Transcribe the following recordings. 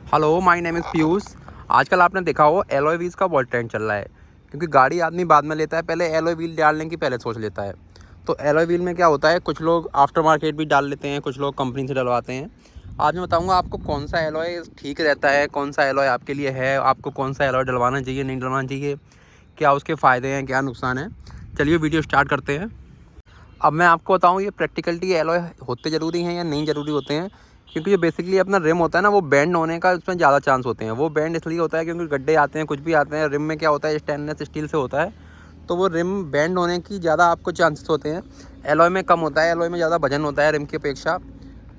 Hello, my name is Piyush. आजकल आपने देखा हो एलॉय व्हील्स का बहुत ट्रेंड चल रहा है, क्योंकि गाड़ी आदमी बाद में लेता है, पहले एलॉय व्हील डालने की पहले सोच लेता है। तो एलॉय व्हील में क्या होता है, कुछ लोग आफ्टर मार्केट भी डाल लेते हैं, कुछ लोग कंपनी से डलवाते हैं। आज मैं बताऊंगा आपको कौन सा एलॉय ठीक रहता है, कौन सा एलॉय आपके लिए है, आपको कौन सा एलॉय डलवाना चाहिए, नहीं डलवाना चाहिए, क्या उसके फ़ायदे हैं, क्या नुकसान है। चलिए वीडियो स्टार्ट करते हैं। अब मैं आपको बताऊँ ये प्रैक्टिकलिटी एलॉय होते ज़रूरी हैं या नहीं ज़रूरी होते हैं, क्योंकि जो बेसिकली अपना रिम होता है ना, वो बेंड होने का उसमें ज़्यादा चांस होते हैं। वो बेंड इसलिए होता है क्योंकि गड्ढे आते हैं, कुछ भी आते हैं। रिम में क्या होता है, स्टेनलेस स्टील से होता है, तो वो रिम बेंड होने की ज़्यादा आपको चांसेस होते हैं। एलॉय में कम होता है, एलॉय में ज़्यादा वजन होता है रिम की अपेक्षा।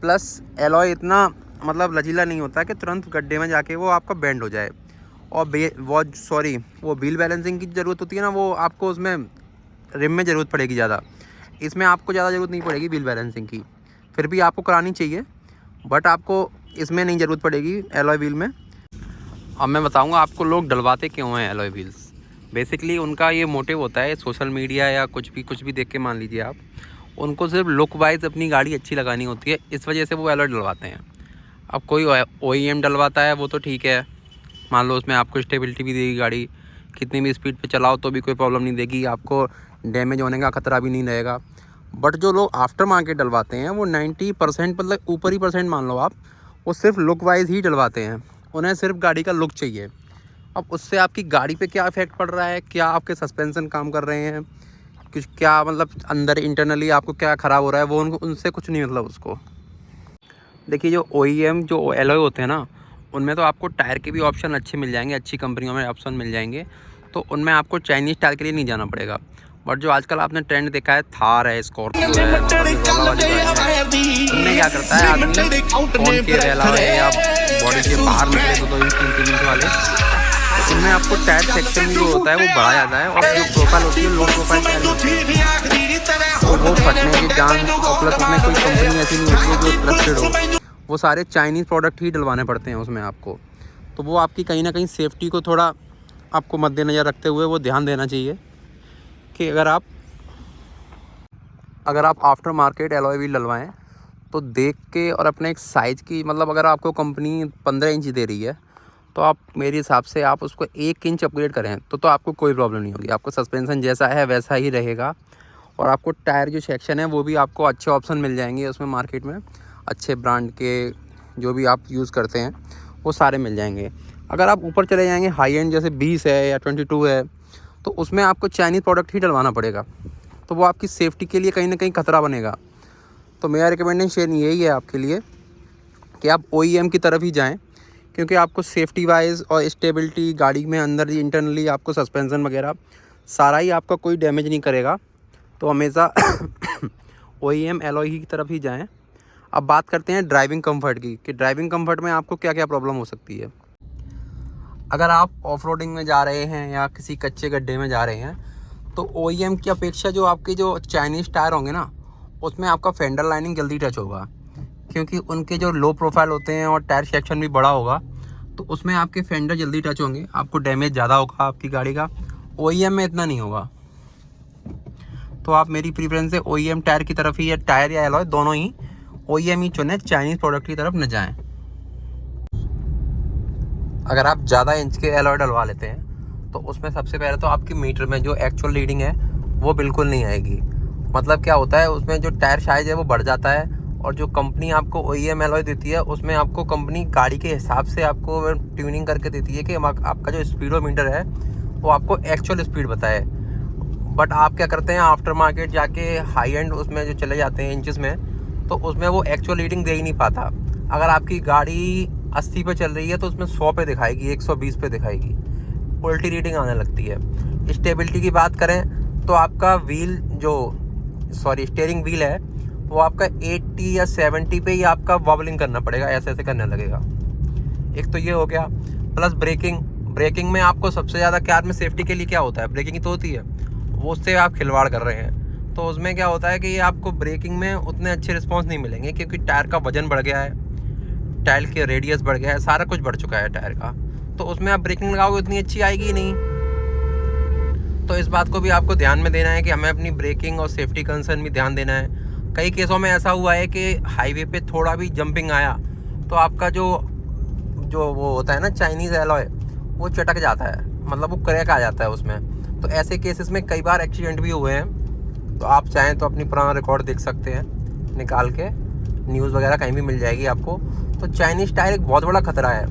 प्लस एलॉय इतना मतलब लचीला नहीं होता कि तुरंत गड्ढे में जाके वो आपका बेंड हो जाए। और वो व्हील बैलेंसिंग की ज़रूरत होती है ना, वो आपको उसमें रिम में ज़रूरत पड़ेगी ज़्यादा। इसमें आपको ज़्यादा ज़रूरत नहीं पड़ेगी व्हील बैलेंसिंग की, फिर भी आपको करानी चाहिए, बट आपको इसमें नहीं ज़रूरत पड़ेगी एलॉय व्हील में। अब मैं बताऊंगा आपको लोग डलवाते क्यों हैं एलॉय व्हील्स। बेसिकली उनका ये मोटिव होता है, सोशल मीडिया या कुछ भी देख के मान लीजिए आप, उनको सिर्फ लुक वाइज अपनी गाड़ी अच्छी लगानी होती है, इस वजह से वो एलॉय डलवाते हैं। अब कोई OEM डलवाता है, वो तो ठीक है, मान लो उसमें आपको स्टेबिलिटी भी देगी गाड़ी, कितनी भी स्पीड पे चलाओ तो भी कोई प्रॉब्लम नहीं देगी, आपको डैमेज होने का खतरा भी नहीं रहेगा। बट जो लोग आफ्टर मार्केट डलवाते हैं वो 90% मतलब ऊपर ही परसेंट मान लो आप, वो सिर्फ लुक वाइज ही डलवाते हैं। उन्हें सिर्फ गाड़ी का लुक चाहिए। अब उससे आपकी गाड़ी पे क्या इफेक्ट पड़ रहा है, क्या आपके सस्पेंसन काम कर रहे हैं, कुछ क्या मतलब अंदर इंटरनली आपको क्या ख़राब हो रहा है, वो उनसे कुछ नहीं मतलब उसको। देखिए जो OEM जो एलॉय होते हैं ना, उनमें तो आपको टायर के भी ऑप्शन अच्छे मिल जाएंगे, अच्छी कंपनियों में ऑप्शन मिल जाएंगे, तो उनमें आपको चाइनीज़ टायर के लिए नहीं जाना पड़ेगा। बट जो आजकल आपने ट्रेंड देखा है, थार है, स्कॉर्पियो है और जो रोला वाली गाड़ियाँ हैं, उनमें क्या करता है आदमी फोन के अलावा या बॉडी के बाहर निकले तो 2 इंच 3 इंच वाले, तो उनमें आपको टायर सेक्शन जो होता है वो बढ़ा जाता है, और जो प्रोफाइल होती है लो प्रोफाइल टायर होती है, तो वो फटने की चांस, और प्लस उसमें कोई कंपनी ऐसी नहीं होती है जो ट्रस्टेड हो। वो सारे चाइनीज़ प्रोडक्ट ही डलवाने पड़ते हैं उसमें आपको। तो वो आपकी कहीं ना कहीं सेफ्टी को थोड़ा आपको मद्देनज़र रखते हुए वो ध्यान देना चाहिए कि अगर आप आफ्टर मार्केट एलॉय व्हील डलवाएं तो देख के, और अपने एक साइज़ की, मतलब अगर आपको कंपनी 15 इंच दे रही है तो आप मेरे हिसाब से आप उसको 1 इंच अपग्रेड करें तो आपको कोई प्रॉब्लम नहीं होगी। आपको सस्पेंसन जैसा है वैसा ही रहेगा, और आपको टायर जो सेक्शन है वो भी आपको अच्छे ऑप्शन मिल जाएंगे उसमें मार्केट में, अच्छे ब्रांड के जो भी आप यूज़ करते हैं वो सारे मिल जाएंगे। अगर आप ऊपर चले जाएंगे हाई एंड, जैसे 20 है या 22 है, तो उसमें आपको चाइनीज़ प्रोडक्ट ही डलवाना पड़ेगा, तो वो आपकी सेफ्टी के लिए कहीं ना कहीं खतरा बनेगा। तो मेरा रिकमेंडेशन यही है आपके लिए कि आप OEM की तरफ ही जाएं, क्योंकि आपको सेफ्टी वाइज और स्टेबिलिटी गाड़ी में अंदर इंटरनली आपको सस्पेंसन वगैरह सारा ही आपका कोई डैमेज नहीं करेगा। तो हमेशा OEM एलॉय की तरफ ही जाएं। अब बात करते हैं ड्राइविंग कंफर्ट की, कि ड्राइविंग कंफर्ट में आपको क्या क्या प्रॉब्लम हो सकती है। अगर आप ऑफ रोडिंग में जा रहे हैं या किसी कच्चे गड्ढे में जा रहे हैं, तो OEM की अपेक्षा जो आपके जो चाइनीज़ टायर होंगे ना, उसमें आपका फेंडर लाइनिंग जल्दी टच होगा, क्योंकि उनके जो लो प्रोफाइल होते हैं और टायर सेक्शन भी बड़ा होगा, तो उसमें आपके फेंडर जल्दी टच होंगे, आपको डैमेज ज़्यादा होगा आपकी गाड़ी का। OEM में इतना नहीं होगा। तो आप, मेरी प्रीफरेंस है OEM टायर की तरफ ही, या टायर या एलॉय दोनों ही OEM ही चुनें, चाइनीज़ प्रोडक्ट की तरफ न जाएं। अगर आप ज़्यादा इंच के एलॉय डलवा लेते हैं तो उसमें सबसे पहले तो आपकी मीटर में जो एक्चुअल रीडिंग है वो बिल्कुल नहीं आएगी। मतलब क्या होता है, उसमें जो टायर साइज है वो बढ़ जाता है, और जो कंपनी आपको OEM एलॉय देती है उसमें आपको कंपनी गाड़ी के हिसाब से आपको ट्यूनिंग करके देती है कि आपका जो स्पीडोमीटर है वो आपको एक्चुअल स्पीड बताए। बट आप क्या करते हैं, आफ्टर मार्केट जाके हाई एंड उसमें जो चले जाते हैं इंचेस में, तो उसमें वो एक्चुअल रीडिंग दे ही नहीं पाता। अगर आपकी गाड़ी 80 पे चल रही है तो उसमें 100 पे दिखाएगी, 120 पे दिखाएगी, उल्टी रीडिंग आने लगती है। स्टेबिलिटी की बात करें तो आपका स्टीयरिंग व्हील है वो आपका 80 या 70 पे ही आपका वॉबलिंग करना पड़ेगा, ऐसे ऐसे करने लगेगा। एक तो ये हो गया। प्लस ब्रेकिंग में आपको सबसे ज़्यादा कार में सेफ्टी के लिए क्या होता है, ब्रेकिंग तो होती है, वो उससे आप खिलवाड़ कर रहे हैं। तो उसमें क्या होता है कि ये आपको ब्रेकिंग में उतने अच्छे रिस्पॉन्स नहीं मिलेंगे, क्योंकि टायर का वजन बढ़ गया है, टायर के रेडियस बढ़ गया है, सारा कुछ बढ़ चुका है टायर का। तो उसमें आप ब्रेकिंग लगाओगे उतनी अच्छी आएगी नहीं। तो इस बात को भी आपको ध्यान में देना है कि हमें अपनी ब्रेकिंग और सेफ्टी कंसर्न भी ध्यान देना है। कई केसों में ऐसा हुआ है कि हाईवे पे थोड़ा भी जंपिंग आया तो आपका जो जो वो होता है ना चाइनीज़ एलॉय, वो चटक जाता है, मतलब वो क्रैक आ जाता है उसमें। तो ऐसे केसेस में कई बार एक्सीडेंट भी हुए हैं। तो आप चाहें तो अपनी पुराना रिकॉर्ड देख सकते हैं निकाल के, न्यूज़ वगैरह कहीं भी मिल जाएगी आपको। तो चाइनीज़ टायर एक बहुत बड़ा खतरा है,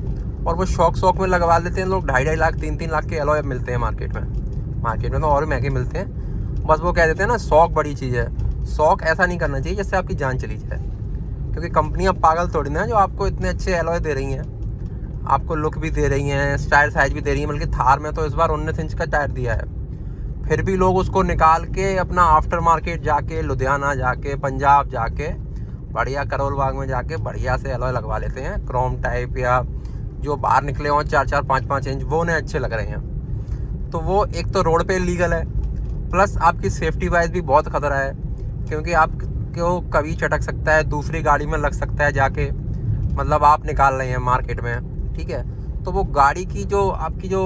और वो शौक में लगवा लेते हैं लोग। 2.5 लाख 3 लाख के एलॉय मिलते हैं मार्केट में तो और भी महंगे मिलते हैं। बस वो कह देते हैं ना शौक बड़ी चीज़ है। शौक ऐसा नहीं करना चाहिए जिससे आपकी जान चली जाए, क्योंकि कंपनियां पागल थोड़ी ना जो आपको इतने अच्छे एलॉय दे रही हैं, आपको लुक भी दे रही हैं, टायर साइज भी दे रही हैं। बल्कि थार में तो इस बार 19 इंच का टायर दिया है, फिर भी लोग उसको निकाल के अपना आफ्टर मार्केट जाके, लुधियाना जाके, पंजाब जाके, बढ़िया करोल बाग में जाके बढ़िया से एलॉय लगवा लेते हैं। क्रोम टाइप या जो बाहर निकले हों 4-4 5-5 इंच, वो उन्हें अच्छे लग रहे हैं। तो वो एक तो रोड पे इलीगल है, प्लस आपकी सेफ्टी वाइज भी बहुत खतरा है, क्योंकि आपको कभी चटक सकता है, दूसरी गाड़ी में लग सकता है जाके, मतलब आप निकाल रहे हैं मार्केट में, ठीक है, तो वो गाड़ी की जो आपकी जो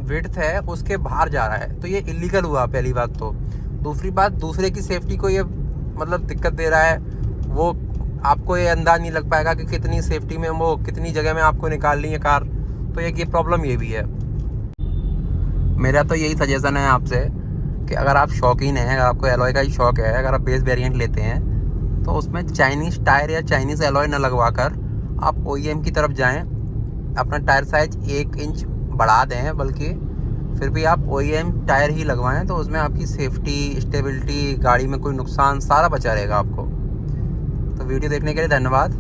विड्थ है उसके बाहर जा रहा है, तो ये इलीगल हुआ पहली बात। तो दूसरी बात, दूसरे की सेफ्टी को ये मतलब दिक्कत दे रहा है, वो आपको ये अंदाज नहीं लग पाएगा कि कितनी सेफ्टी में वो कितनी जगह में आपको निकाल ली है कार। तो एक ये प्रॉब्लम ये भी है। मेरा तो यही सजेशन है आपसे कि अगर आप शौकीन हैं, अगर आपको एलॉय का ही शौक है, अगर आप बेस वेरिएंट लेते हैं, तो उसमें चाइनीज़ टायर या चाइनीज़ एलॉय न लगवा कर आप OEM की तरफ जाएं। अपना टायर साइज 1 इंच बढ़ा दें, बल्कि फिर भी आप OEM टायर ही लगवाएं, तो उसमें आपकी सेफ्टी, स्टेबिलिटी, गाड़ी में कोई नुकसान सारा बचा रहेगा आपको। तो वीडियो देखने के लिए धन्यवाद।